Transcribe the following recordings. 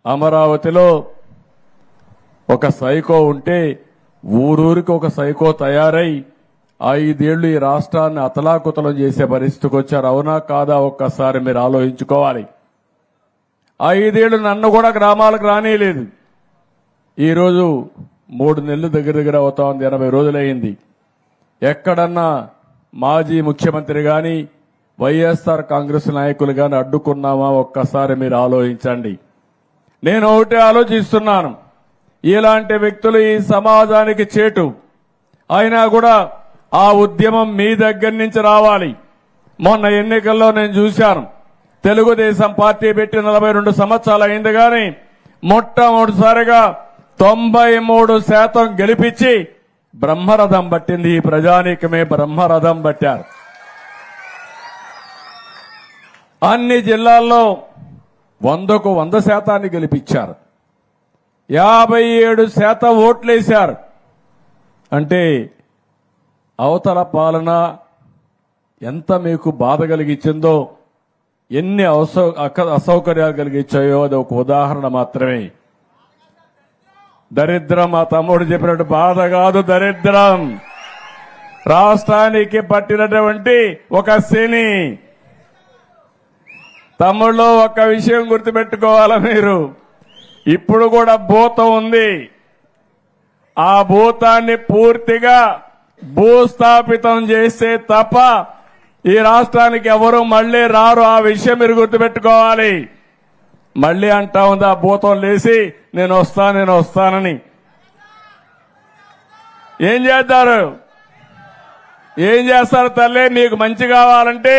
అమరావతిలో ఒక సైకో ఉంటే ఊరూరికి ఒక సైకో తయారై 5 ఏళ్లు ఈ రాష్ట్రాన్ని అతలాకుతలం చేసే పరిస్థితికి వచ్చారు. అవునా కాదా ఒక్కసారి మీరు ఆలోచించుకోవాలి. 5 ఏళ్లు నన్ను కూడా గ్రామాలకు రానియలేదు. ఈరోజు 3 నెలలు దగ్గర అవుతా ఉంది, 80 రోజులైంది. ఎక్కడన్నా మాజీ ముఖ్యమంత్రి గాని వైఎస్ఆర్ కాంగ్రెస్ నాయకులు గాని అడ్డుకున్నామా ఒక్కసారి మీరు ఆలోచించండి. నేను ఒకటే ఆలోచిస్తున్నాను, ఇలాంటి వ్యక్తులు ఈ సమాజానికి చేటు అయినా కూడా ఆ ఉద్యమం మీ దగ్గర నుంచి రావాలి. మొన్న ఎన్నికల్లో నేను చూశాను, తెలుగుదేశం పార్టీ పెట్టి 42 సంవత్సరాలు అయింది కానీ మొట్టమొదటిసారిగా 93% గెలిపించి బ్రహ్మరథం పట్టింది. ఈ ప్రజానీకమే బ్రహ్మరథం పట్టారు. అన్ని జిల్లాల్లో 100కు 100% గెలిపించారు. 57% ఓట్లేశారు. అంటే అవతల పాలన ఎంత మీకు బాధ కలిగించిందో, ఎన్ని అసౌకర్యాలు కలిగించాయో అది ఒక ఉదాహరణ మాత్రమే. దరిద్రం మా తమ్ముడు చెప్పినట్టు బాధ కాదు, దరిద్రం రాష్ట్రానికి పట్టినటువంటి ఒక శని. తమ్ముళ్ళు ఒక్క విషయం గుర్తుపెట్టుకోవాలా మీరు, ఇప్పుడు కూడా భూతం ఉంది. ఆ భూతాన్ని పూర్తిగా భూస్థాపితం చేస్తే తప్ప ఈ రాష్ట్రానికి ఎవరు మళ్లీ రారు. ఆ విషయం మీరు గుర్తుపెట్టుకోవాలి. మళ్లీ అంటా ఉంది ఆ భూతం లేసి నేను వస్తానని. ఏం చేస్తారు? ఏం చేస్తారు తల్లి? మీకు మంచి కావాలంటే,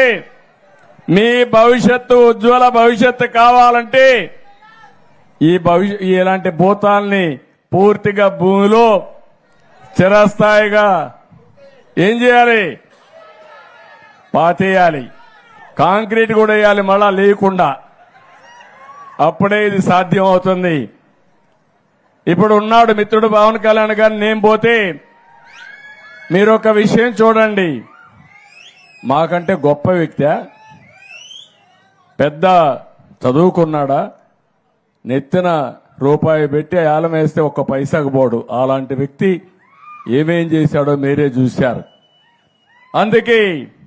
మీ భవిష్యత్తు ఉజ్వల భవిష్యత్తు కావాలంటే ఇలాంటి భూతాల్ని పూర్తిగా భూమిలో చిరస్థాయిగా ఏం చేయాలి? పాతేయాలి. కాంక్రీట్ కూడా వేయాలి మళ్ళా లేకుండా. అప్పుడే ఇది సాధ్యం అవుతుంది. ఇప్పుడు ఉన్నాడు మిత్రుడు పవన్ కళ్యాణ్ గారు, నేను పోతే మీరు ఒక విషయం చూడండి, మాకంటే గొప్ప వ్యక్తి, పెద్ద చదువుకున్నాడా, నెత్తిన రూపాయి పెట్టి ఆలం వేస్తే ఒక్క పైసాకు పోడు. అలాంటి వ్యక్తి ఏమేం చేశాడో మీరే చూశారు. అందుకే